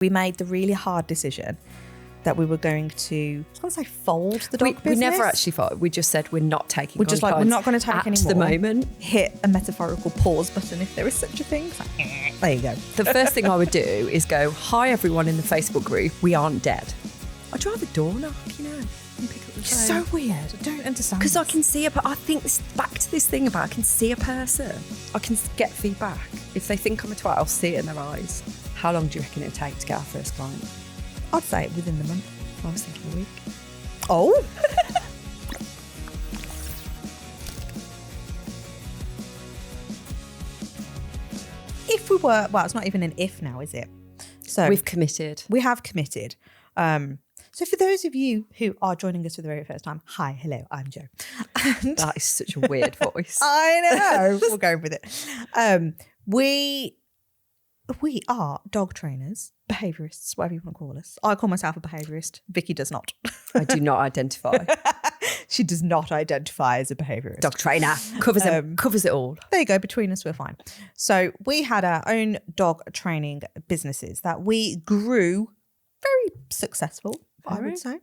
We made the really hard decision that we were going to, I was going to say fold the dog business. We never actually folded. We just said we're not taking We're just like, we're not going to take at anymore. the moment. Hit a metaphorical pause button if there is such a thing. It's like, there you go. The first thing I would do is go, hi everyone in the Facebook group, we aren't dead. I'd drive a door knock, you know, and pick up the phone. It's so weird. I don't understand. Because I can see I think it's back to this thing about I can see a person. I can get feedback. If they think I'm a twat, I'll see it in their eyes. How long do you reckon it'll take to get our first client? I'd say within the month. I was thinking a week. Oh. If we were, well, it's not even an if now, is it? So We've committed. We have committed. So for those of you who are joining us for the very first time, hi, hello, I'm Jo. And That is such a weird voice. I know. We'll go with it. We are dog trainers, behaviourists, whatever you want to call us. I call myself a behaviourist. Vicky does not. I do not identify. She does not identify as a behaviourist. Dog trainer. Covers it all. There you go. Between us, we're fine. So we had our own dog training businesses that we grew very successful, I would say.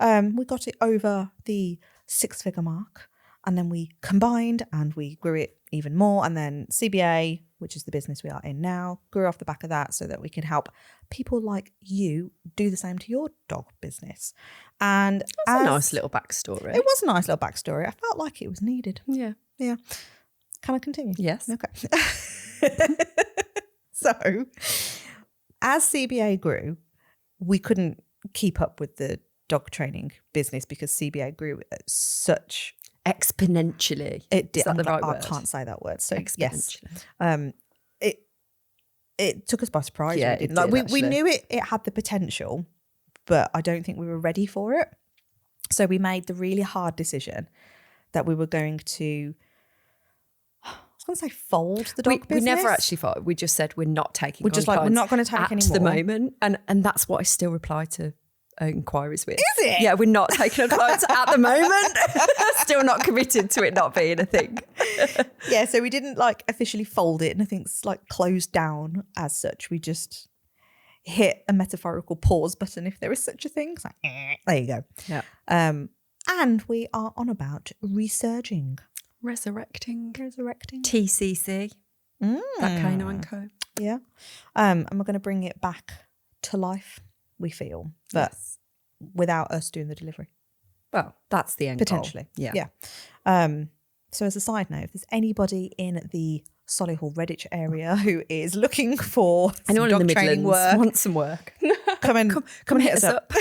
We got it over the 6-figure mark, and then we combined and we grew it even more. And then CBA, which is the business we are in now, grew off the back of that so that we can help people like you do the same to your dog business. And That's a nice little backstory. It was a nice little backstory. I felt like it was needed. Yeah. Yeah. Can I continue? Yes. Okay. So as CBA grew, we couldn't keep up with the dog training business because CBA grew at such exponentially. It did. Is that the right I word? can't say that word. So Exponentially. yes. It took us by surprise. Yeah, we didn't. it did, we actually. knew it had the potential, but I don't think we were ready for it. So we made the really hard decision that we were going to, I was going to say fold the dog business. We never actually folded. We just said we're not taking We're just on like, we're clients not going to take at anymore. the moment. And that's what I still reply to inquiries with. Is it? Yeah, we're not taking on clients at the moment. Still not committed to it not being a thing. Yeah, so we didn't like officially fold it. Nothing's like closed down as such. We just hit a metaphorical pause button if there is such a thing. It's like, there you go. Yeah. And we are on about resurging. Resurrecting. Resurrecting. TCC. That canine co. Yeah. And we're going to bring it back to life, we feel, but without us doing the delivery. Well, that's the end Potentially. goal. Yeah. So as a side note, if there's anybody in the Solihull Redditch area who is looking for Anyone dog in the training Midlands work, wants some work. come hit us up.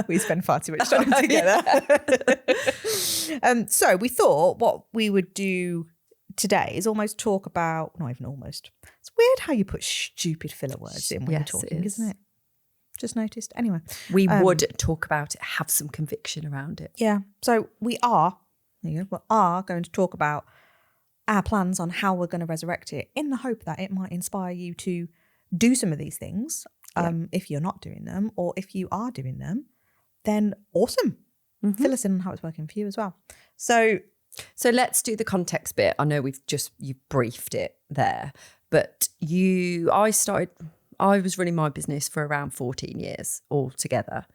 We spend far too much time together. So we thought what we would do today is almost talk about, not even almost. It's weird how you put stupid filler words in when you're talking, isn't it? Just noticed. Anyway. We would talk about it, have some conviction around it. Yeah. So we are going to talk about our plans on how we're going to resurrect it in the hope that it might inspire you to do some of these things. If you're not doing them, or if you are doing them, then awesome. Fill us in on how it's working for you as well. So let's do the context bit. I know you've briefed it there, but I was running my business for around 14 years altogether,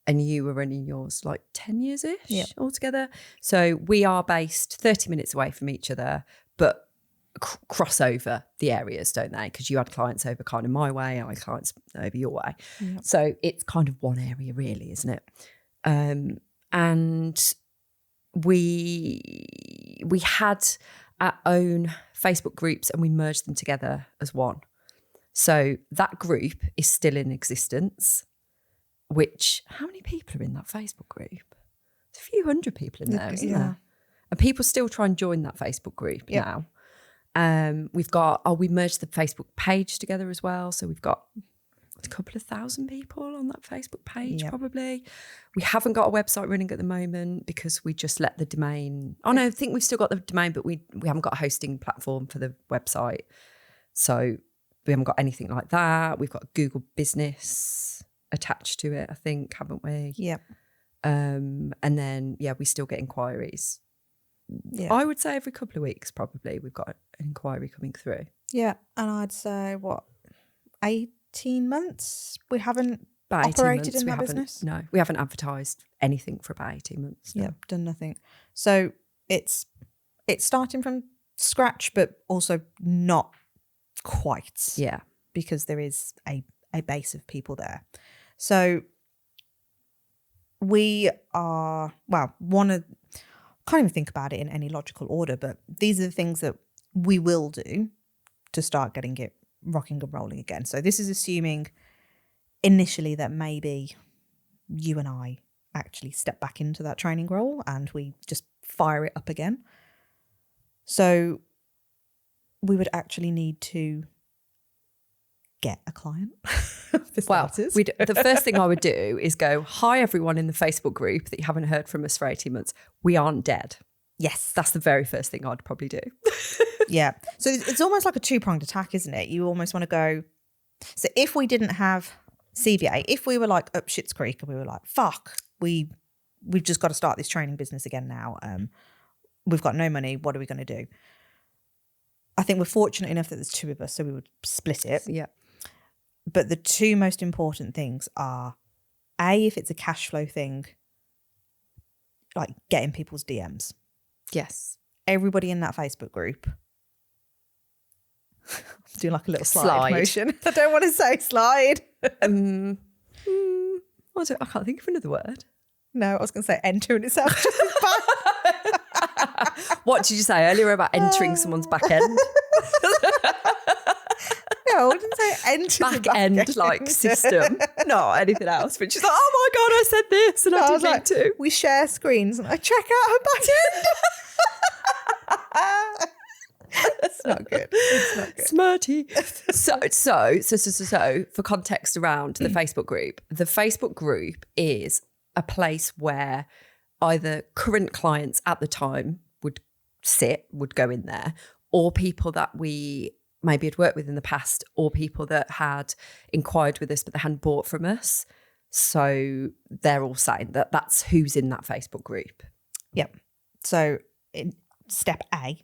and you were running yours like 10 years-ish altogether. So we are based 30 minutes away from each other, but cross over the areas, don't they? Because you had clients over kind of my way, I had clients over your way. Yep. So it's kind of one area really, isn't it? And we had our own Facebook groups and we merged them together as one. So that group is still in existence, which, how many people are in that Facebook group? There's a few hundred people in there, isn't there? And people still try and join that Facebook group now. We merged the Facebook page together as well. So we've got a couple of thousand people on that Facebook page probably. We haven't got a website running at the moment because we just let the domain. Oh no, I think we've still got the domain, but we haven't got a hosting platform for the website. So we haven't got anything like that. We've got Google Business attached to it, I think, haven't we? Yep. And then, we still get inquiries. Yeah. I would say every couple of weeks, probably, we've got an inquiry coming through. Yeah. And I'd say, 8 18 months. We haven't About 18 operated months, in we that haven't- business. No, we haven't advertised anything for about 18 months. No. Yeah, done nothing. So it's starting from scratch, but also not quite. Yeah. Because there is a base of people there. So we are, can't even think about it in any logical order, but these are the things that we will do to start getting it rocking and rolling again. So this is assuming initially that maybe you and I actually step back into that training role and we just fire it up again. So we would actually need to get a client. Well, the first thing I would do is go, hi, everyone in the Facebook group that you haven't heard from us for 18 months. We aren't dead. Yes. That's the very first thing I'd probably do. Yeah. So it's almost like a two-pronged attack, isn't it? You almost want to go, so if we didn't have CBA, if we were like up Schitt's Creek and we were like, fuck, we've just got to start this training business again now. We've got no money. What are we going to do? I think we're fortunate enough that there's two of us, so we would split it. Yeah. But the two most important things are, A, if it's a cash flow thing, like getting people's DMs. Yes. Everybody in that Facebook group. Do like a little slide motion. I don't want to say slide. I can't think of another word. No, I was going to say enter in itself. Just as bad. What did you say earlier about entering someone's back end? No, I didn't say enter the back end like system, not anything else. But she's like, oh my God, I said this and I didn't mean to. We share screens and I check out her back end. It's not good. It's not good. Smarty. So for context around the Facebook group is a place where either current clients at the time would go in there, or people that we maybe had worked with in the past, or people that had inquired with us but they hadn't bought from us. So they're all saying that that's who's in that Facebook group. Yep. So in step A,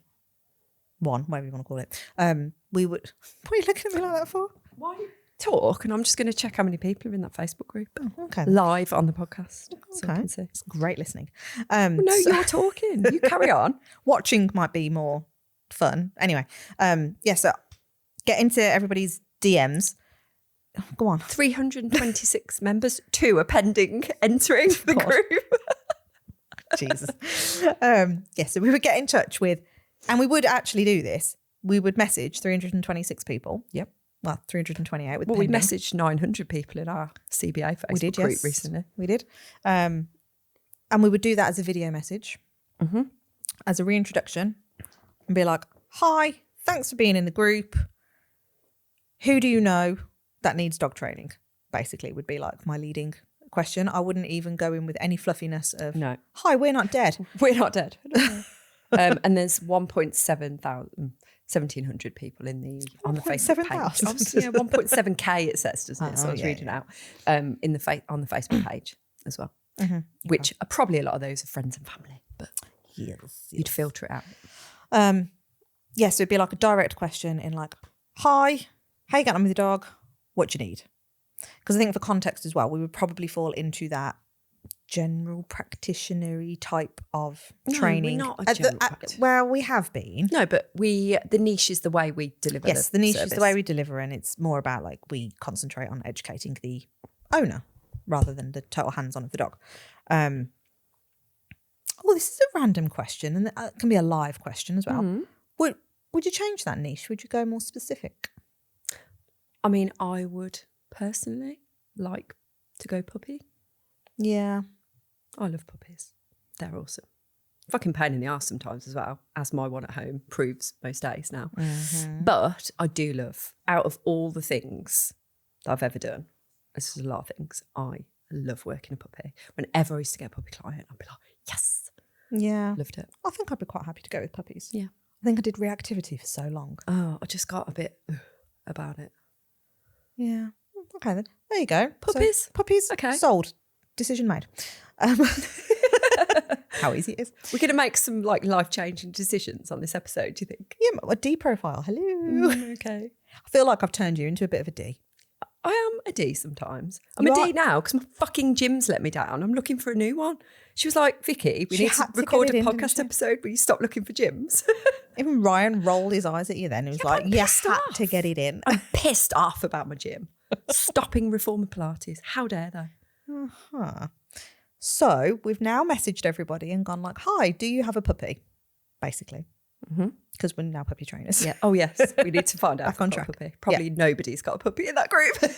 whatever you want to call it, we would. What are you looking at me like that for? Why talk? And I'm just going to check how many people are in that Facebook group. Oh, okay. Live on the podcast. So I can see. It's great listening. You're talking. You carry on. Watching might be more fun. Anyway, so get into everybody's DMs. Oh, go on. 326 members. 2 are pending entering the group. Jesus. So we would get in touch with, and we would actually do this. We would message 326 people. Yep. Well, 328 with we messaged 900 people in our CBA Facebook group recently. We did. And we would do that as a video message, as a reintroduction, and be like, hi, thanks for being in the group. Who do you know that needs dog training? Basically, would be like my leading question. I wouldn't even go in with any fluffiness of, no. Hi, we're not dead. We're not dead. And there's 1,700 people on the Facebook page. 1.7K it says, doesn't it? So I was reading out on the Facebook page as well, which are probably a lot of those are friends and family, but you'd filter it out. So it'd be like a direct question in like, hi, how you getting on with your dog? What do you need? Because I think for context as well, we would probably fall into that general practitioner-y type of training. We're not a general practitioner. Well, we have been. No, but the niche is the way we deliver. Yes, the niche is the way we deliver, and it's more about like we concentrate on educating the owner rather than the total hands-on of the dog. This is a random question, and it can be a live question as well. Would you change that niche? Would you go more specific? I mean, I would personally like to go puppy. Yeah. I love puppies. They're awesome. Fucking pain in the arse sometimes as well, as my one at home proves most days now. But I do love, out of all the things that I've ever done, this is a lot of things, I love working a puppy. Whenever I used to get a puppy client, I'd be like, yes. Yeah. Loved it. I think I'd be quite happy to go with puppies. Yeah. I think I did reactivity for so long. Oh, I just got a bit about it. Yeah. Okay then. There you go. Puppies. So, puppies. Okay. Sold. Decision made. How easy it is. We're going to make some like life-changing decisions on this episode, do you think? Yeah, a D profile. Hello. Okay. I feel like I've turned you into a bit of a D. I am a D sometimes. I'm You a are- D now because my fucking gym's let me down. I'm looking for a new one. She was like, Vicky, we She need to had to record get a it in, didn't podcast she? episode where you stop looking for gyms. Even Ryan rolled his eyes at you then. He was Yeah, but like, I'm you pissed had off. to get it in. I'm pissed off about my gym. Stopping Reformer Pilates. How dare they? Uh-huh. So we've now messaged everybody and gone like, hi, do you have a puppy? Basically. Because we're now puppy trainers. Yeah. Oh, yes. We need to find out. Back on if I've got a track. puppy. Probably nobody's got a puppy in that group. You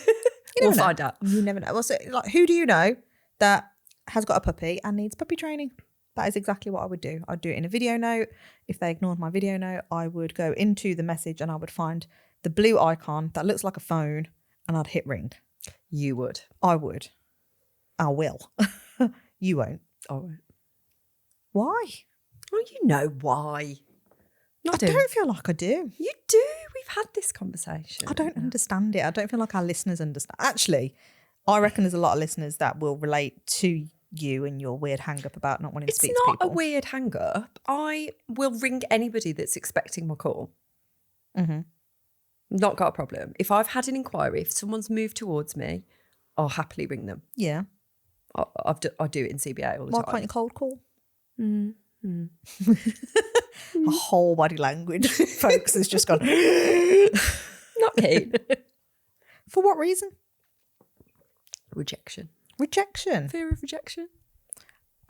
We'll never know. find out. You never know. Well, so, like, who do you know that has got a puppy and needs puppy training? That is exactly what I would do. I'd do it in a video note. If they ignored my video note, I would go into the message and I would find the blue icon that looks like a phone and I'd hit ring. You would. I would. I will. You won't. Oh, Why? well, you know why. I don't feel like I do. You do. We've had this conversation. I don't understand it. I don't feel like our listeners understand. Actually, I reckon there's a lot of listeners that will relate to you and your weird hang up about not wanting to It's speak to not people. a weird hang up. I will ring anybody that's expecting my call. Mm-hmm. Not got a problem. If I've had an inquiry, if someone's moved towards me, I'll happily ring them. Yeah. I do it in CBA all the Why time. can't you cold call? Mm-hmm. A whole body language, folks, has just gone. Not keen. For what reason? Rejection. Rejection. Fear of rejection.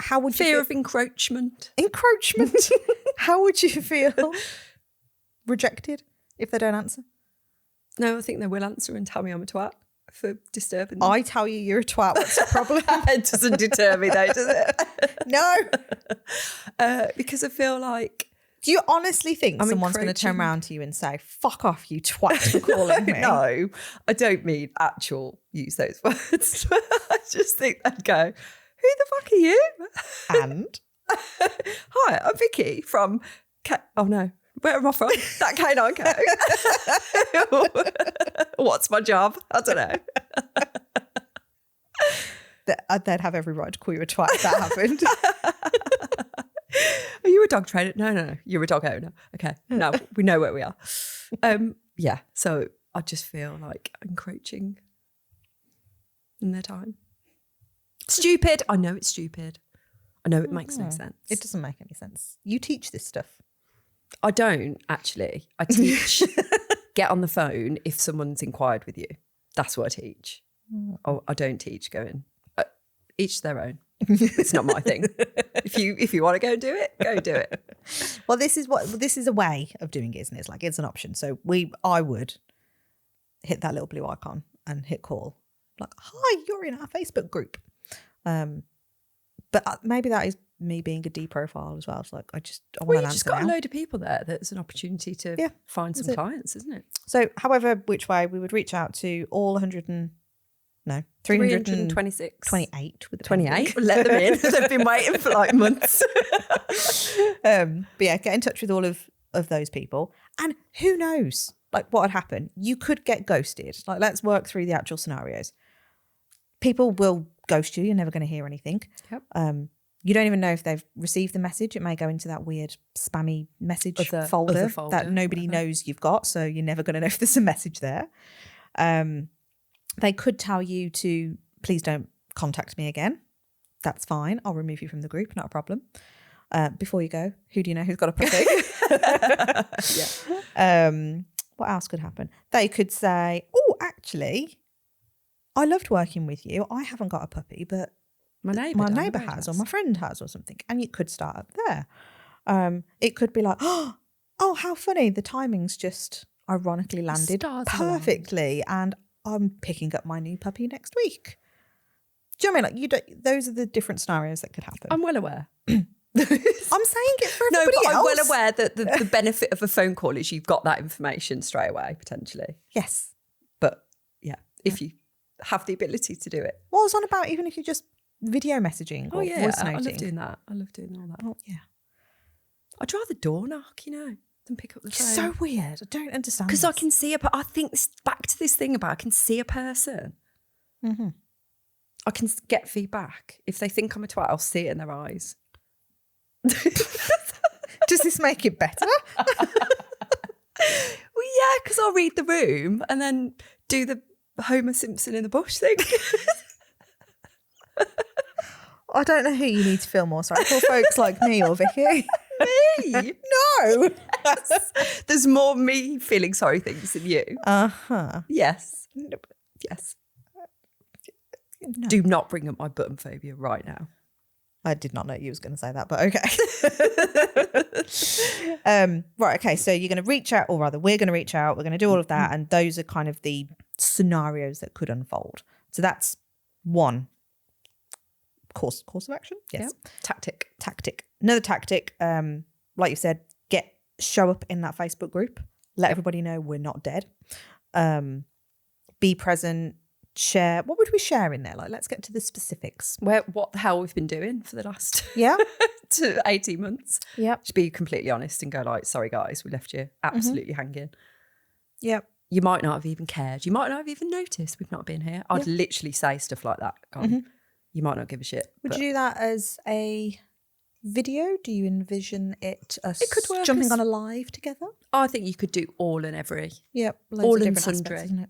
How would you Fear feel? of encroachment. Encroachment. How would you feel? Rejected if they don't answer? No, I think they will answer and tell me I'm a twat for disturbing them. I tell you you're a twat. What's the problem? It doesn't deter me though, does it? No. Because I feel like... Do you honestly think I'm someone's going to turn encroaching. around to you and say, fuck off, you twat, for calling me? No, I don't mean actual use those words. I just think they'd go, who the fuck are you? And? Hi, I'm Vicky from... oh no, where am I from? That canine co. What's my job? I don't know. They'd have every right to call you a twat if that happened. Are you a dog trainer? No. You're a dog owner. Okay. No, we know where we are. Yeah. So I just feel like encroaching in their time. Stupid. I know it's stupid. I know it makes no sense. It doesn't make any sense. You teach this stuff. I don't actually. I teach get on the phone if someone's inquired with you. That's what I teach. Oh, I don't teach going. Each their own. It's not my thing. If you want to go and do it, go do it. Well, this is a way of doing it, isn't it? It's like it's an option. So I would hit that little blue icon and hit call. Like, hi, you're in our Facebook group. But maybe that is me being a D profile as well. It's like I want You to just answer got now. a load of people there. That's an opportunity to find some clients, isn't it? So, however, which way we would reach out to all 326. 28 with the 28. Let them in. They've been waiting for like months. But yeah, get in touch with all of those people. And who knows, like what would happen? You could get ghosted. Like, let's work through the actual scenarios. People will ghost you. You're never going to hear anything. Yep. You don't even know if they've received the message. It may go into that weird spammy message folder that nobody knows you've got. So you're never going to know if there's a message there. They could tell you to please don't contact me again. That's fine. I'll remove you from the group. Not a problem. Before you go, who do you know who's got a puppy? Yeah. What else could happen? They could say, oh, actually, I loved working with you. I haven't got a puppy, but my neighbour has, or my friend has, or something. And you could start up there. It could be like, oh, how funny. The timing's just ironically landed perfectly. And I'm picking up my new puppy next week. Do you know what I mean? Like, those are the different scenarios that could happen. I'm well aware. I'm saying it for everybody else. I'm well aware that the benefit of a phone call is you've got that information straight away, potentially. Yes. But yeah, if you have the ability to do it. What was on about, even if you're just video messaging or voice noting? I love doing that. I love doing all that. Oh, yeah. I'd rather door knock, than pick up the phone. It's so weird. I don't understand. Because I can see I think back to this thing about I can see a person. Mm-hmm. I can get feedback. If they think I'm a twat, I'll see it in their eyes. Does this make it better? Well, yeah, because I'll read the room and then do the Homer Simpson in the bush thing. I don't know who you need to feel more sorry for, folks like me or Vicky. Me? No. Yes. There's more me feeling sorry things than you. Uh-huh. Yes. Yes. No. Do not bring up my button phobia right now. I did not know you was going to say that, but okay. Right, okay, so you're going to reach out, or rather we're going to reach out, we're going to do all of that, and those are kind of the scenarios that could unfold. So that's one course of action. Yes. Yep. Tactic. Another tactic, like you said, show up in that Facebook group. Let everybody know we're not dead. Be present. Share. What would we share in there? Like, let's get to the specifics. What the hell we've been doing for the last 18 months. Yep. Just be completely honest and go like, sorry guys, we left you absolutely hanging. Yep. You might not have even cared. You might not have even noticed we've not been here. I'd literally say stuff like that. You might not give a shit. Would you do that as a video? Do you envision us It could work jumping as- on a live together? I think you could do all and every. Yep. All Of and different sundry. aspects, isn't it?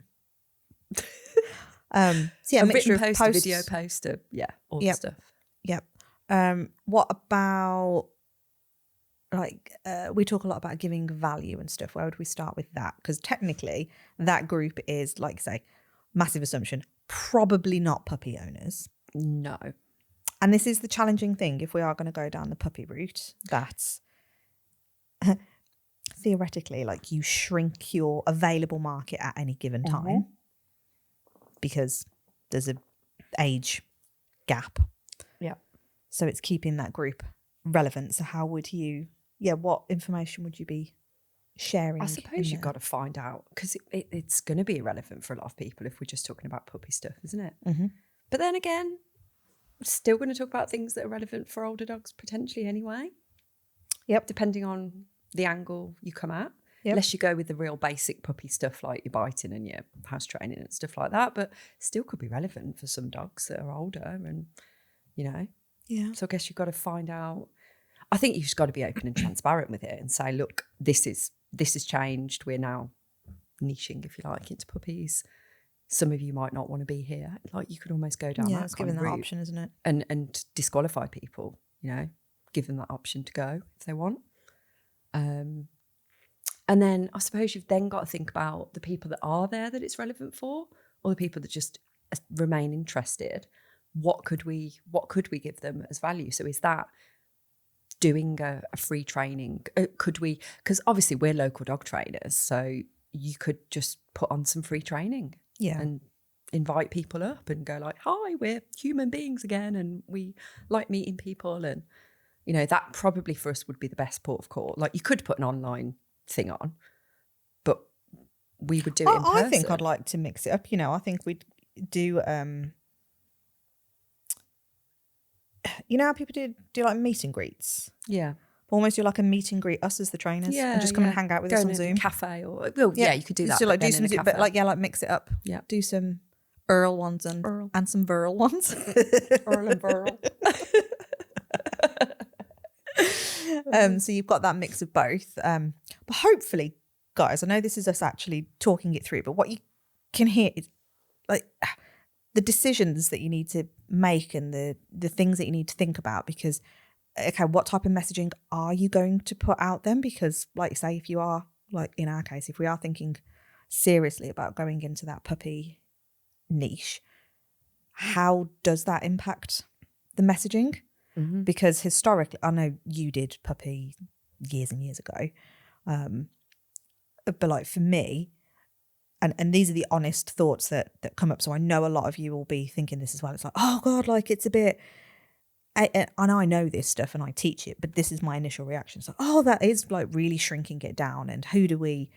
So yeah, A mixture written of post, a posts. video post, all the Yep. stuff. Yep. What about we talk a lot about giving value and stuff. Where would we start with that? Because technically that group is, like say, massive assumption, probably not puppy owners. No. And this is the challenging thing if we are going to go down the puppy route, that theoretically, like, you shrink your available market at any given time because there's a age gap. Yeah. So it's keeping that group relevant. So how would you, what information would you be sharing? I suppose you've got to find out, because it's going to be irrelevant for a lot of people if we're just talking about puppy stuff, isn't it? Mm-hmm. But then again, we're still going to talk about things that are relevant for older dogs potentially anyway. Yep. Depending on the angle you come at. Yep. Unless you go with the real basic puppy stuff like your biting and your house training and stuff like that. But still could be relevant for some dogs that are older and, Yeah. So I guess you've got to find out. I think you've just got to be open and transparent with it and say, look, this has changed. We're now niching, if you like, into puppies. Some of you might not want to be here. Like, you could almost go down that it's kind given of that route option, isn't it? and disqualify people, give them that option to go if they want. And then I suppose you've then got to think about the people that are there that it's relevant for, or the people that just remain interested. What could we give them as value? So is that doing a free training? Could we, because obviously we're local dog trainers, so you could just put on some free training and invite people up and go like, hi, we're human beings again and we like meeting people. And, that probably for us would be the best port of call. Like, you could put an online thing on, but we would do it in person. I think I'd like to mix it up. I think we'd do, how people do like meet and greets? Yeah. Almost do like a meet and greet us as the trainers and just come and hang out with us on Zoom. Cafe or, you could do that. So like do then some, in a but cafe. like mix it up. Yeah. Do some Earl ones and some Burl ones. Earl and Burl. So you've got that mix of both. But hopefully, guys, I know this is us actually talking it through, but what you can hear is like the decisions that you need to make and the things that you need to think about, because okay, what type of messaging are you going to put out then? Because like you say, if you are, like in our case, if we are thinking seriously about going into that puppy niche, how does that impact the messaging? Mm-hmm. Because historically, I know you did puppy years and years ago, but like for me, and these are the honest thoughts that come up, so I know a lot of you will be thinking this as well. It's like, oh God, like it's a bit, and I know this stuff and I teach it, but this is my initial reaction. It's like, oh, that is like really shrinking it down, and who do we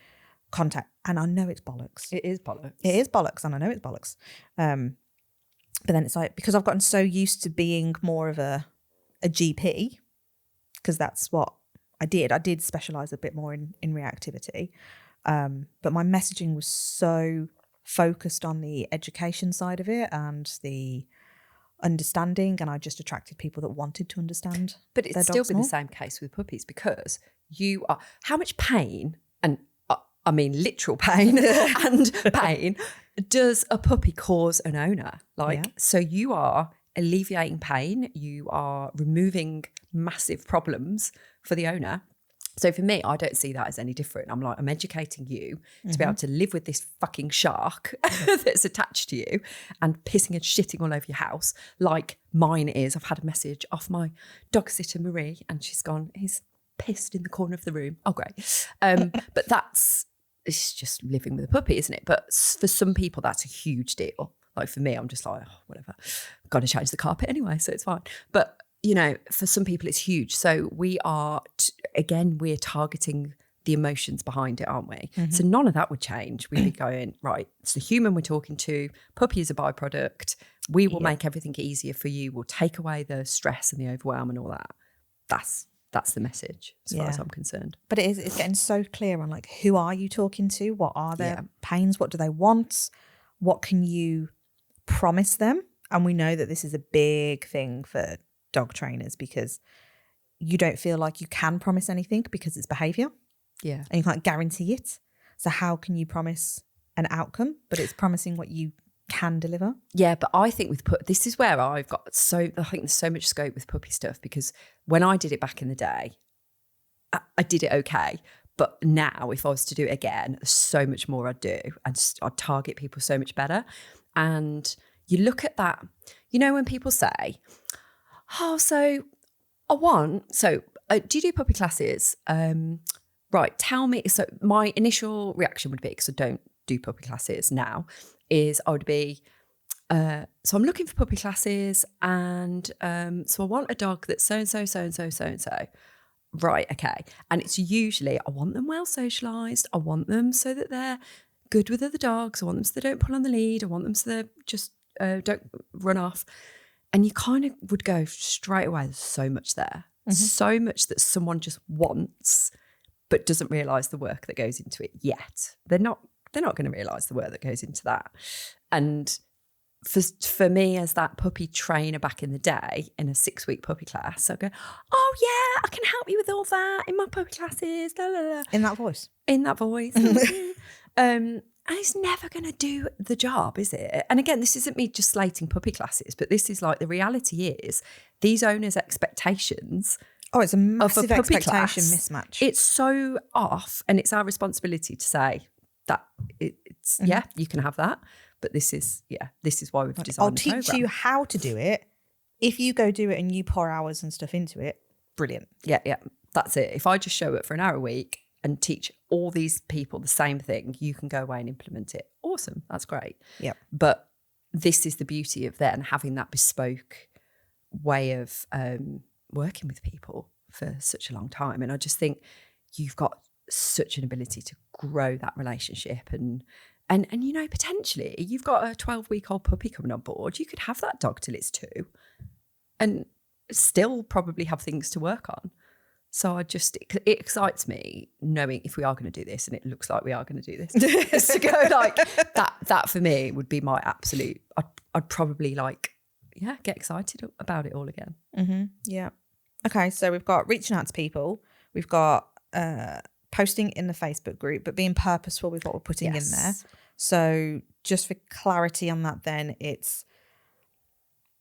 contact? And I know it's bollocks. It is bollocks. It is bollocks, and I know it's bollocks. But then it's like, because I've gotten so used to being more of a GP, because that's what I did. I did specialise a bit more in reactivity. But my messaging was so focused on the education side of it and the understanding, and I just attracted people that wanted to understand. But it's their still dogs been more. the same case with puppies, because you are, how much pain, and I mean literal pain and pain, does a puppy cause an owner? So you are alleviating pain, you are removing massive problems for the owner. So for me, I don't see that as any different. I'm educating you to be able to live with this fucking shark that's attached to you and pissing and shitting all over your house like mine is. I've had a message off my dog sitter, Marie, and she's gone, he's pissed in the corner of the room. Oh, great. But it's just living with a puppy, isn't it? But for some people, that's a huge deal. Like for me, I'm just like, oh, whatever. I've got to change the carpet anyway, so it's fine. But for some people it's huge. So we are, we're targeting the emotions behind it, aren't we? So none of that would change. We'd be going, right, it's the human we're talking to. Puppy is a byproduct. We will make everything easier for you. We'll take away the stress and the overwhelm and all that. That's the message as far as I'm concerned. But it's getting so clear on like, who are you talking to? What are their pains? What do they want? What can you promise them? And we know that this is a big thing for dog trainers because you don't feel like you can promise anything because it's behavior. Yeah. And you can't guarantee it. So how can you promise an outcome? But it's promising what you can deliver. Yeah, but I think this is where I think there's so much scope with puppy stuff, because when I did it back in the day, I did it okay. But now if I was to do it again, there's so much more I'd do. I'd target people so much better. And you look at that, when people say, do you do puppy classes? Right, tell me. So my initial reaction would be, because I don't do puppy classes now, is I would be, so I'm looking for puppy classes and so I want a dog that's so-and-so, so-and-so, so-and-so. Right, okay. And it's usually, I want them well socialised. I want them so that they're good with other dogs. I want them so they don't pull on the lead. I want them so they just don't run off. And you kind of would go straight away, there's so much there. So much that someone just wants but doesn't realise the work that goes into it yet. They're not going to realise the work that goes into that. And for me, as that puppy trainer back in the day in a 6-week puppy class, I go, oh yeah, I can help you with all that in my puppy classes. La, la, la. In that voice. And it's never going to do the job, is it? And again, this isn't me just slating puppy classes, but this is like, the reality is these owners' expectations. Oh, it's a massive expectation class, mismatch. It's so off, and it's our responsibility to say that it's you can have that, but this is why we've designed. I'll teach you how to do it. If you go do it and you pour hours and stuff into it, brilliant. Yeah, that's it. If I just show up for an hour a week and teach all these people the same thing, you can go away and implement it. Awesome, that's great. Yeah, but this is the beauty of then having that bespoke way of working with people for such a long time. And I just think you've got such an ability to grow that relationship and potentially you've got a 12-week-old puppy coming on board. You could have that dog till it's 2 and still probably have things to work on. So it excites me knowing if we are going to do this, and it looks like we are going to do this, is to go like that for me would be my absolute, I'd probably get excited about it all again. Yeah. Okay, so we've got reaching out to people. We've got posting in the Facebook group, but being purposeful with what we're putting in there. So just for clarity on that, then it's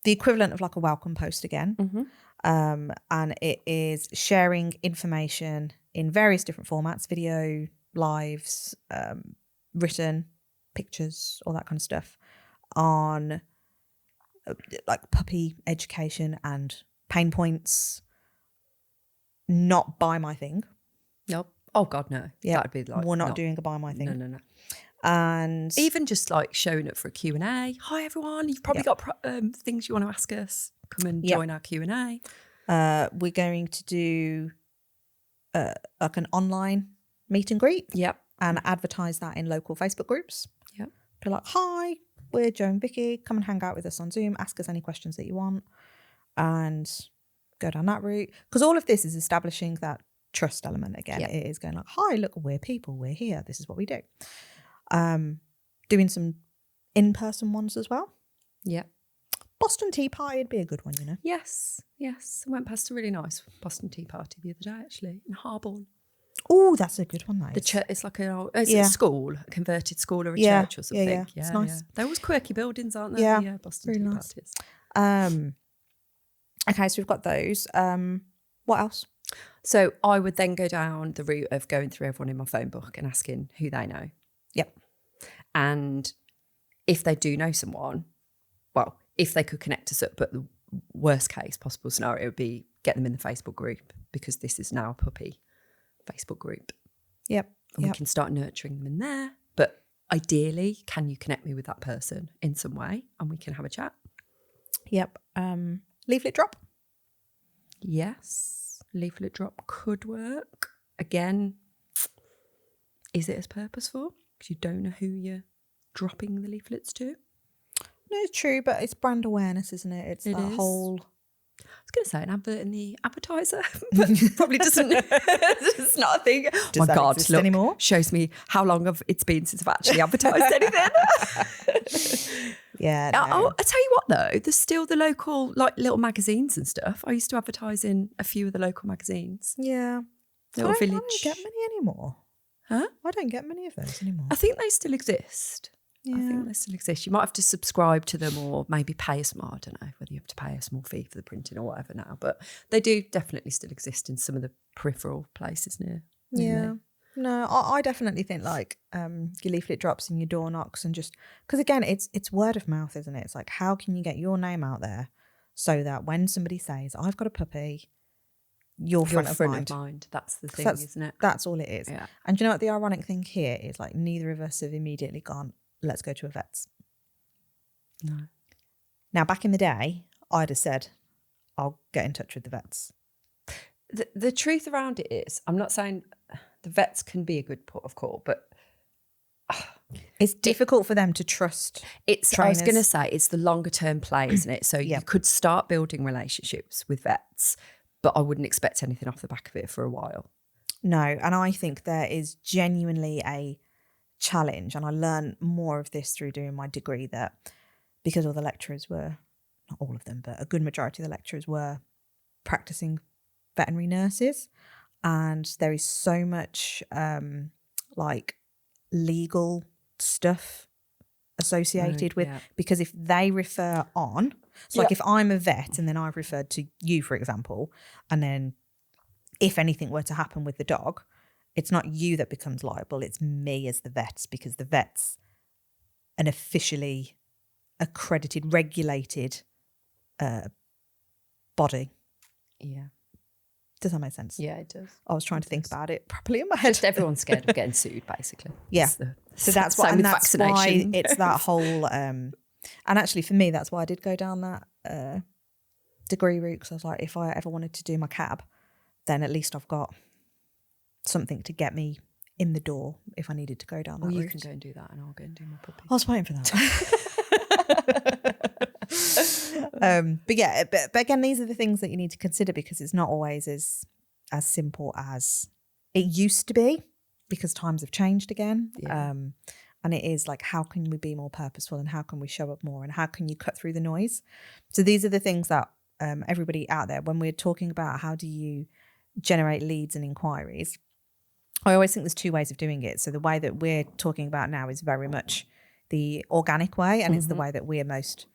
the equivalent of like a welcome post again. And it is sharing information in various different formats, video, lives, written, pictures, all that kind of stuff on like puppy education and pain points. Not buy my thing. Nope. Oh God, no. Yeah, that'd be like, we're not doing a buy my thing. No. And even just like showing up for a Q&A. Hi everyone, you've probably got things you want to ask us. Come and join our Q&A. We're going to do like an online meet and greet. Yep. And advertise that in local Facebook groups. Yep. Be like, hi, we're Joe and Vicky. Come and hang out with us on Zoom. Ask us any questions that you want. And go down that route. Because all of this is establishing that trust element again. It is going like, hi, look, we're people. We're here. This is what we do. Doing some in-person ones as well. Yeah. Boston Tea Party would be a good one, you know. Yes. I went past a really nice Boston Tea Party the other day, actually, in Harborne. Oh, that's a good one, that The is. church, it's like a school, a converted school or a church or something. Yeah. It's nice. They're always quirky buildings, aren't they? Yeah, Boston really Tea nice. Parties. Okay, so we've got those. What else? So I would then go down the route of going through everyone in my phone book and asking who they know. Yep. And if they do know someone, well, if they could connect us up, but the worst case possible scenario would be get them in the Facebook group, because this is now a puppy Facebook group. Yep. And we can start nurturing them in there. But ideally, can you connect me with that person in some way and we can have a chat? Yep. Leaflet drop. Yes. Leaflet drop could work. Again, is it as purposeful? Because you don't know who you're dropping the leaflets to. No, it's true, but it's brand awareness, isn't it? It's that whole... I was going to say an advert in the advertiser, but probably doesn't. It's not a thing. Does that God, exist look, anymore? Shows me how long it's been since I've actually advertised anything. Yeah. No. I'll tell you what though, there's still the local little magazines and stuff. I used to advertise in a few of the local magazines. Yeah. Little village. I don't get many anymore. Huh? I don't get many of those anymore. I think they still exist. Yeah. I think they still exist. You might have to subscribe to them or maybe pay us more. I don't know whether you have to pay a small fee for the printing or whatever now, but they do definitely still exist in some of the peripheral places near Yeah. me. No, I definitely think your leaflet drops and your door knocks, and just because again, it's word of mouth, isn't it? It's like, how can you get your name out there so that when somebody says, I've got a puppy, you're front of mind. That's the thing, isn't it? That's all it is. Yeah. And do you know what the ironic thing here is? Like, neither of us have immediately gone, let's go to a vet's. No. Now, back in the day, I'd have said, I'll get in touch with the vets. The truth around it is, I'm not saying the vets can be a good port of call, but it's difficult for them to trust trainers. I was going to say, it's the longer term play, isn't it? So you could start building relationships with vets, but I wouldn't expect anything off the back of it for a while. No, and I think there is genuinely a challenge, and I learned more of this through doing my degree, that because all the lecturers were, not all of them, but a good majority of the lecturers were practicing veterinary nurses, and there is so much legal stuff associated with, because if they refer on, so like if I'm a vet and then I've referred to you, for example, and then if anything were to happen with the dog, it's not you that becomes liable, it's me as the vet, because the vet's an officially accredited, regulated body. Yeah. Does that make sense? Yeah, it does. I was trying to think about it properly in my head. Just everyone's scared of getting sued, basically. Yeah. So that's why, and that's why it's that whole, and actually for me, that's why I did go down that degree route, because I was like, if I ever wanted to do my cab, then at least I've got something to get me in the door if I needed to go down that route. You can go and do that and I'll go and do my puppy. I was waiting for that. But again, these are the things that you need to consider, because it's not always as simple as it used to be, because times have changed again. Yeah. And it is like, how can we be more purposeful, and how can we show up more, and how can you cut through the noise? So these are the things that everybody out there, when we're talking about how do you generate leads and inquiries, I always think there's two ways of doing it. So the way that we're talking about now is very much the organic way, and it's the way that we're most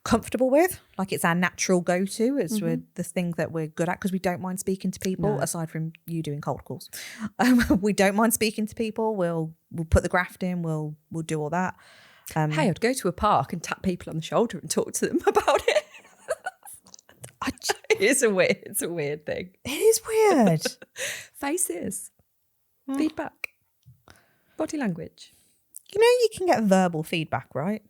comfortable with. Like, it's our natural go-to. It's the thing that we're good at, because we don't mind speaking to people, aside from you doing cold calls. We don't mind speaking to people. We'll put the graft in. We'll do all that. Hey, I'd go to a park and tap people on the shoulder and talk to them about it. It's a weird thing. It is weird. Faces, feedback, body language. You know, you can get verbal feedback, right?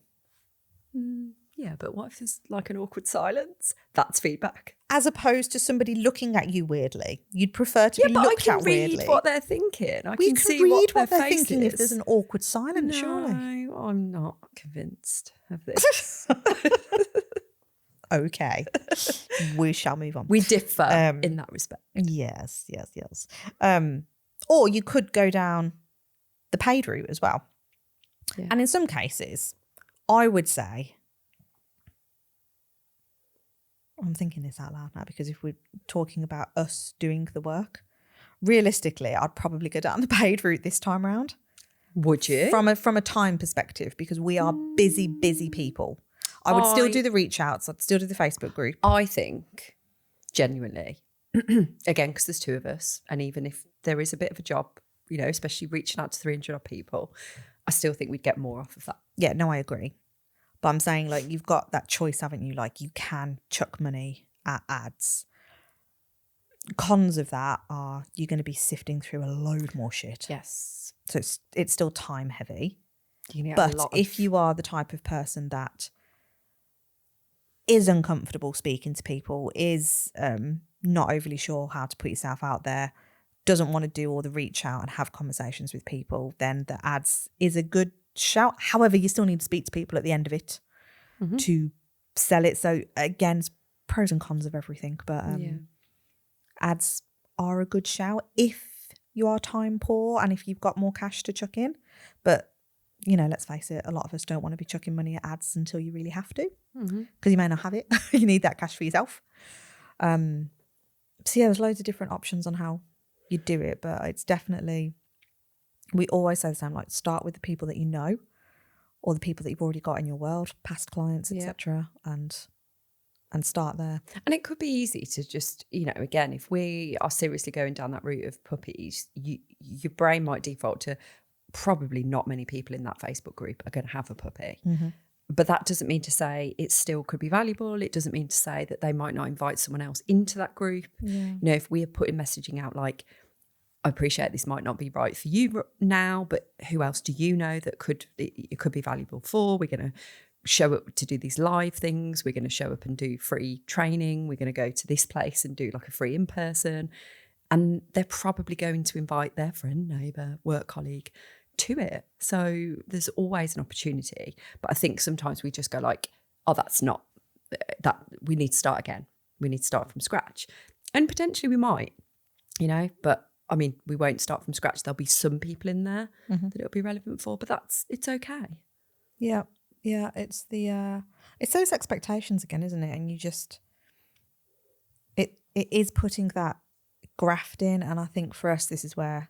Yeah, but what if there's like an awkward silence? That's feedback. As opposed to somebody looking at you weirdly. You'd prefer to be looked at weirdly. I can read what they're thinking. We can see read what their they're thinking is. if there's an awkward silence, surely. No, I'm not convinced of this. Okay. We shall move on. We differ in that respect. Yes. Or you could go down the paid route as well. Yeah. And in some cases, I would say, I'm thinking this out loud now, because if we're talking about us doing the work, realistically, I'd probably go down the paid route this time around. Would you? From a time perspective, because we are busy people. I would still do the reach outs. I'd still do the Facebook group. I think, genuinely, again, because there's 2 of us, and even if there is a bit of a job, you know, especially reaching out to 300 odd people, I still think we'd get more off of that. Yeah, no, I agree. But I'm saying, like, you've got that choice, haven't you? Like, you can chuck money at ads. Cons of that are you're going to be sifting through a load more shit. Yes. So it's still time heavy. But if you are the type of person that is uncomfortable speaking to people, is not overly sure how to put yourself out there, doesn't want to do all the reach out and have conversations with people, then the ads is a good shout. However, you still need to speak to people at the end of it to sell it. So again, it's pros and cons of everything. But ads are a good shout if you are time poor and if you've got more cash to chuck in. But, you know, let's face it, a lot of us don't want to be chucking money at ads until you really have to, because you may not have it. You need that cash for yourself. So yeah, there's loads of different options on how you do it, but it's definitely, we always say the same, like, start with the people that you know or the people that you've already got in your world, past clients, etc., and start there. And it could be easy to just, you know, again, if we are seriously going down that route of puppies, your brain might default to probably not many people in that Facebook group are going to have a puppy. But that doesn't mean to say it still could be valuable. It doesn't mean to say that they might not invite someone else into that group. You know, if we are putting messaging out like, I appreciate this might not be right for you now, but who else do you know that it could be valuable for? We're going to show up to do these live things. We're going to show up and do free training. We're going to go to this place and do like a free in-person. And they're probably going to invite their friend, neighbour, work colleague to it. So there's always an opportunity. But I think sometimes we just go like, oh, that's not, that we need to start again. We need to start from scratch. And potentially we might, you know, but I mean, we won't start from scratch. There'll be some people in there that it'll be relevant for, but it's okay. Yeah. Yeah, it's those expectations again, isn't it? And you just, it is putting that graft in. And I think for us, this is where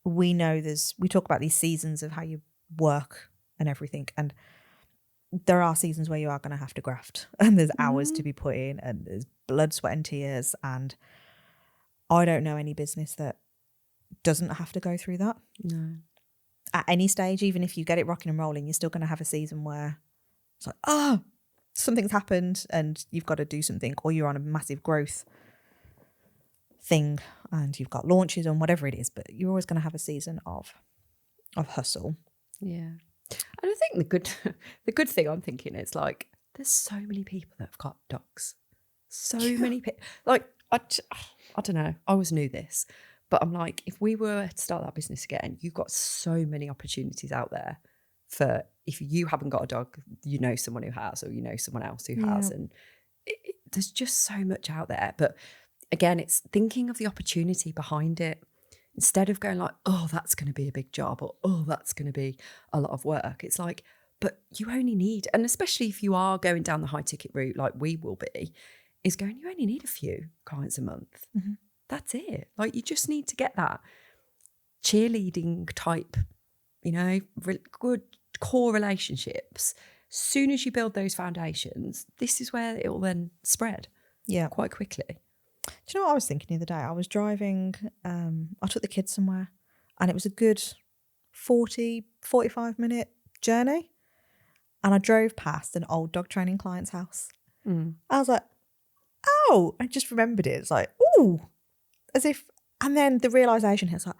we know we talk about these seasons of how you work and everything. And there are seasons where you are going to have to graft and there's hours to be put in and there's blood, sweat and tears. And I don't know any business that doesn't have to go through that. No. At any stage, even if you get it rocking and rolling, you're still going to have a season where it's like, something's happened and you've got to do something, or you're on a massive growth thing and you've got launches and whatever it is, but you're always going to have a season of hustle. Yeah. And I think the good thing I'm thinking is like, there's so many people that have got dogs. So many people. Like, I don't know. I always knew this. But I'm like, if we were to start that business again, you've got so many opportunities out there for, if you haven't got a dog, you know someone who has, or you know someone else who has. And there's just so much out there. But again, it's thinking of the opportunity behind it. Instead of going like, oh, that's going to be a big job, or oh, that's going to be a lot of work. It's like, but you only need, and especially if you are going down the high ticket route like we will be, is going, you only need a few clients a month. That's it. Like, you just need to get that cheerleading type, you know, good core relationships. Soon as you build those foundations, this is where it will then spread quite quickly. Do you know what I was thinking the other day? I was driving, I took the kids somewhere and it was a good 45 minute journey. And I drove past an old dog training client's house. I was like, oh, I just remembered it. It's like, ooh. As if, and then the realisation hits like,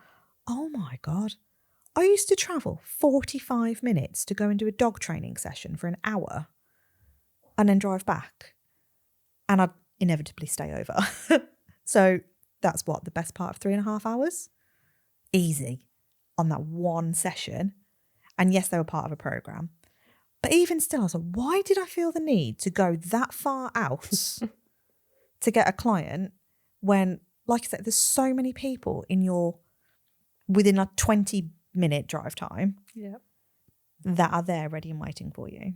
oh my God, I used to travel 45 minutes to go and do a dog training session for an hour and then drive back. And I'd inevitably stay over. So that's what, the best part of 3.5 hours? Easy on that one session. And yes, they were part of a programme. But even still, I was like, why did I feel the need to go that far out to get a client when, like I said, there's so many people within a 20-minute drive time that are there ready and waiting for you.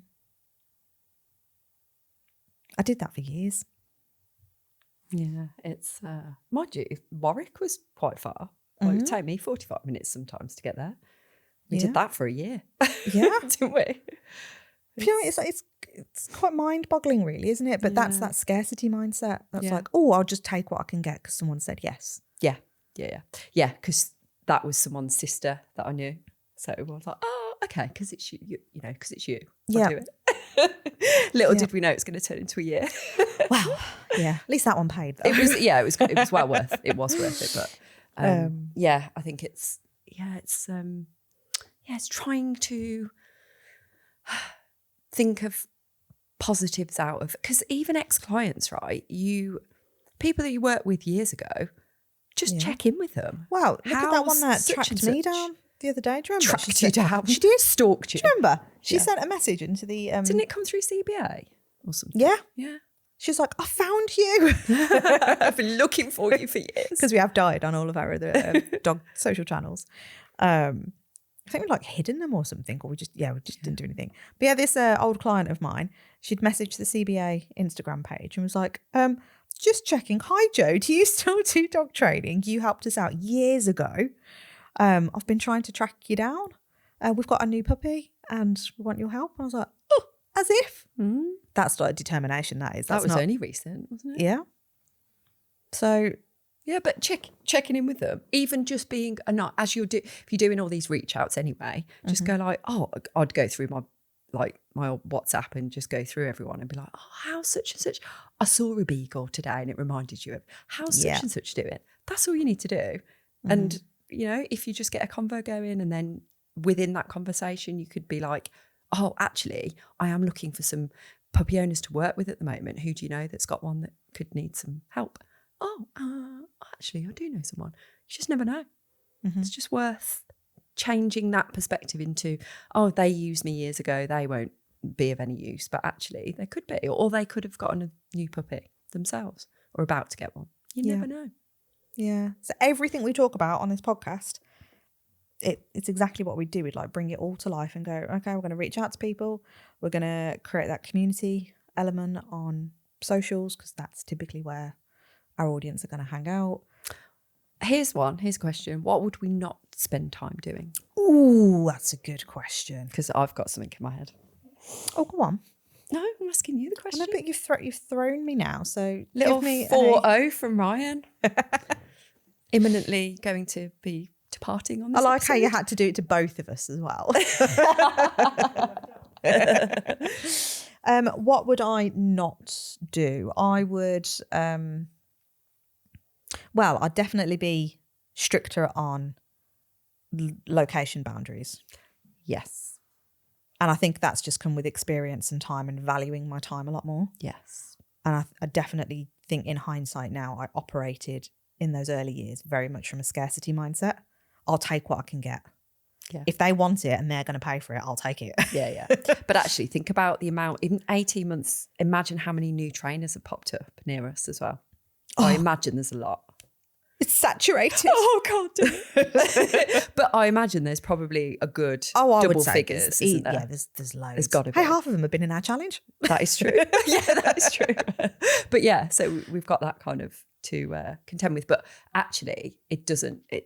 I did that for years. Yeah, it's mind you, Warwick was quite far. Well, it would take me 45 minutes sometimes to get there. We did that for a year. Yeah. Didn't we? It's quite mind-boggling, really, isn't it? But that's that scarcity mindset. That's like, oh, I'll just take what I can get because someone said yes. Yeah, because that was someone's sister that I knew. So I was like, oh, okay, because it's you, because it's you. I'll do it. Little did we know it's going to turn into a year. Well, yeah, at least that one paid, though. It was well worth. It was worth it, but I think it's trying to think of positives out of, because even ex-clients, right? People that you worked with years ago, just check in with them. Wow, look at that one that tracked me down the other day. Do you remember? Tracked you down. She did. Stalked you. Do you remember? She sent a message into the... Didn't it come through CBA or something? Yeah. Yeah. She's like, I found you. I've been looking for you for years. Because we have died on all of our other dog social channels. I think we'd hidden them or something, or we just didn't do anything. But yeah, this old client of mine, she'd messaged the CBA Instagram page and was like, just checking. Hi, Joe, do you still do dog training? You helped us out years ago. I've been trying to track you down. We've got a new puppy and we want your help. And I was like, oh, as if. That's like determination, that is. That was only recent, wasn't it? Yeah. So... yeah, but checking in with them, even just being if you're doing all these reach outs anyway, just go like, oh, I'd go through my old WhatsApp and just go through everyone and be like, oh, how's such and such? I saw a beagle today and it reminded you of how's such and such doing. That's all you need to do. And if you just get a convo going, and then within that conversation, you could be like, oh, actually, I am looking for some puppy owners to work with at the moment. Who do you know that's got one that could need some help? Oh, actually, I do know someone. You just never know. It's just worth changing that perspective into, oh, they used me years ago, they won't be of any use. But actually, they could be, or they could have gotten a new puppy themselves or about to get one. You never know. Yeah. So everything we talk about on this podcast, it's exactly what we do. We'd bring it all to life and go, okay, we're going to reach out to people. We're going to create that community element on socials, because that's typically where our audience are going to hang out. Here's a question. What would we not spend time doing? Ooh, that's a good question. Because I've got something in my head. Oh, go on. No, I'm asking you the question. I know, but you've thrown me now, so little give me 4-0 from Ryan. Imminently going to be departing on this I episode. how you had to do it to both of us as well. What would I not do? I would... well, I'd definitely be stricter on location boundaries. Yes. And I think that's just come with experience and time and valuing my time a lot more. Yes. And I definitely think in hindsight now, I operated in those early years very much from a scarcity mindset. I'll take what I can get. Yeah. If they want it and they're going to pay for it, I'll take it. Yeah. But actually think about the amount, in 18 months, imagine how many new trainers have popped up near us as well. I imagine there's a lot. It's saturated. Oh, God. But I imagine there's probably a good double figures, isn't there? Yeah, there's loads. There's got to be. Hey, half of them have been in our challenge. That is true. Yeah, that is true. But yeah, so we've got that kind of to contend with. But actually,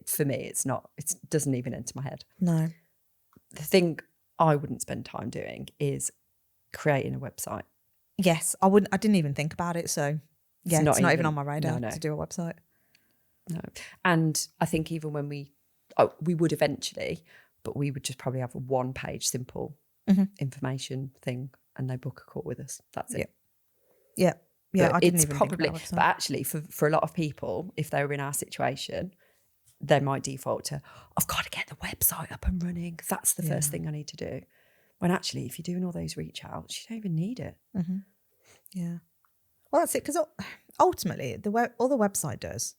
for me, it doesn't even enter my head. No. The thing I wouldn't spend time doing is creating a website. Yes, I wouldn't. I didn't even think about it. So yeah, it's not even on my radar to do a website. No. And I think even when we would eventually, but we would just probably have a 1-page simple information thing and they book a call with us. That's it. Yeah. I didn't even think about that. But actually for a lot of people, if they were in our situation, they might default to, I've got to get the website up and running. That's the first thing I need to do. When actually, if you're doing all those reach outs, you don't even need it. Mm-hmm. Yeah. Well, that's it. Because ultimately, all the website does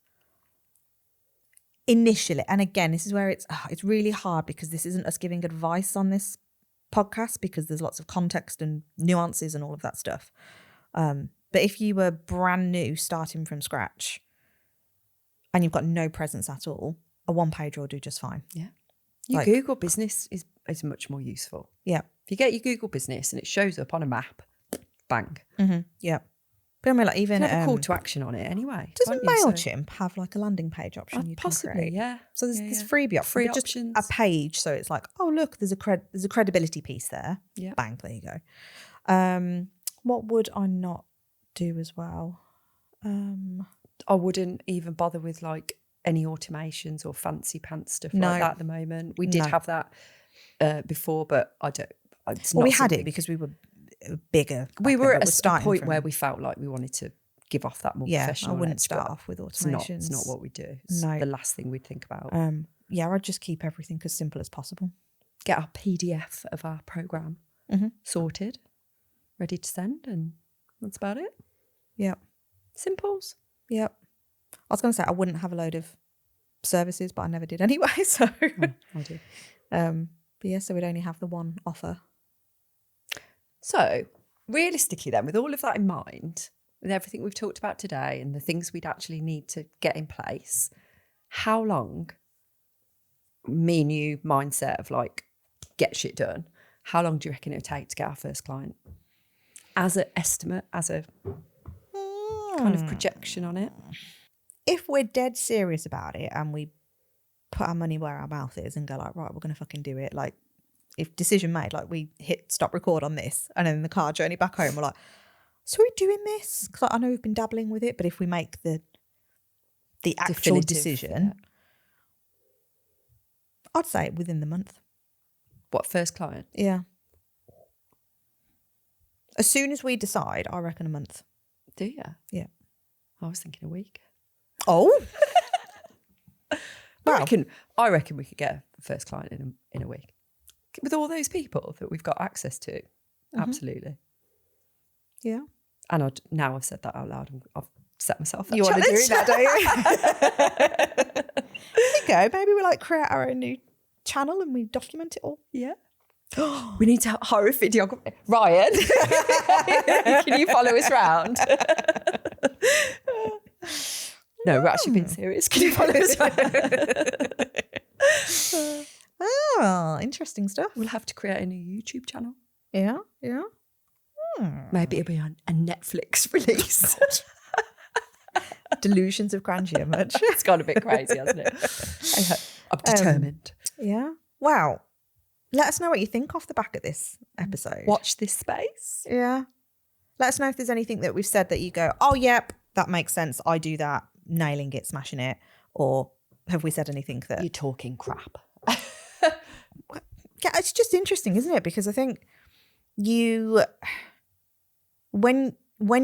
initially, and again, this is where it's really hard because this isn't us giving advice on this podcast because there's lots of context and nuances and all of that stuff. But if you were brand new, starting from scratch, and you've got no presence at all, a 1-page will do just fine. Yeah. Your Google business is much more useful. Yeah. If you get your Google business and it shows up on a map, bang. Mm-hmm. Yeah. But I mean, like even have a call to action on it anyway. Doesn't can't you? MailChimp have like a landing page option you can Possibly, create? yeah. So there's freebie options. Free just options. a page, so it's like, oh look, there's a credibility piece there. Yeah. Bang, there you go. What would I not do as well? I wouldn't even bother with like any automations or fancy pants stuff like that at the moment. We did have that before, but I don't. We had it because we were bigger. We were then, at a point where we felt like we wanted to give off that more professional. I wouldn't edge, start off with automations. It's not what we do. It's the last thing we'd think about. I'd just keep everything as simple as possible. Get our PDF of our program sorted, ready to send, and that's about it. Yep. Simples. Yep. I was going to say I wouldn't have a load of services, but I never did anyway. So I do. But yeah, so we'd only have the one offer. So realistically then, with all of that in mind, with everything we've talked about today and the things we'd actually need to get in place, how long, me and you mindset of like, get shit done, how long do you reckon it would take to get our first client? As an estimate, as a kind of projection on it? If we're dead serious about it and we put our money where our mouth is and go like, right, we're going to fucking do it. Like if decision made, like we hit stop record on this and then the car journey back home, we're like, so are we doing this? Because I know we've been dabbling with it, but if we make the actual decision, I'd say within the month. What, first client? Yeah. As soon as we decide, I reckon a month. Do you? Yeah. I was thinking a week. Oh. I reckon we could get a first client in a week. With all those people that we've got access to. Absolutely. Yeah. And now I've said that out loud. I've set myself that You want to do that, don't you? There you go. Maybe we like create our own new channel and we document it all. Yeah. We need to hire a videographer. Ryan, can you follow us round? No, we're actually being serious. Can you follow us around? Oh, interesting stuff. We'll have to create a new YouTube channel. Yeah. Maybe it'll be a Netflix release. Delusions of grandeur much. It's gone a bit crazy, hasn't it? I'm determined. Yeah. Wow. Let us know what you think off the back of this episode. Watch this space. Yeah. Let us know if there's anything that we've said that you go, oh, yep, that makes sense. I do that. Nailing it, smashing it. Or have we said anything that... You're talking crap. Yeah, it's just interesting, isn't it? Because I think when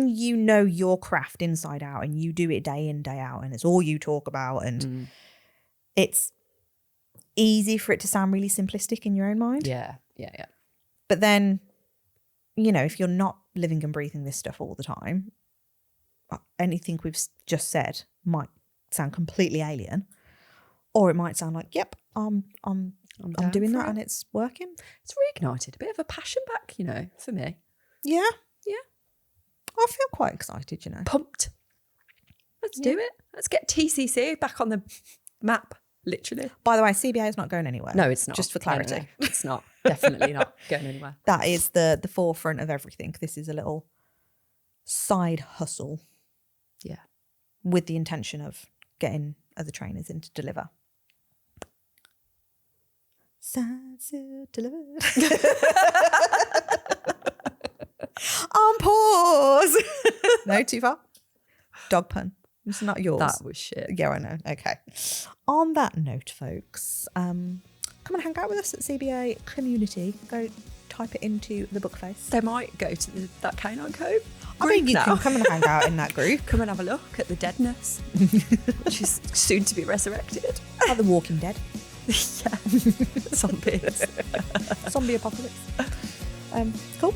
you know your craft inside out and you do it day in, day out, and it's all you talk about, and it's easy for it to sound really simplistic in your own mind. Yeah. But then, if you're not living and breathing this stuff all the time, anything we've just said might sound completely alien, or it might sound like, yep, I'm doing that and it's working. It's reignited a bit of a passion back, for me. Yeah. Yeah. I feel quite excited, Pumped. Let's do it. Let's get TCC back on the map, literally. By the way, CBA is not going anywhere. No, it's not. Just for clarity. No, it's not. Definitely not going anywhere. That is the forefront of everything. This is a little side hustle. Yeah. With the intention of getting other trainers in to deliver. Side delivered. On pause. No, too far. Dog pun. It's not yours. That was shit. Yeah, I know. Okay. On that note, folks, come and hang out with us at CBA Community. Go type it into the book face. They might go to that Canine Cove. I mean, you can come and hang out in that group. Come and have a look at the deadness, which is soon to be resurrected. At the Walking Dead. Yeah. Zombies. Zombie apocalypse. Cool.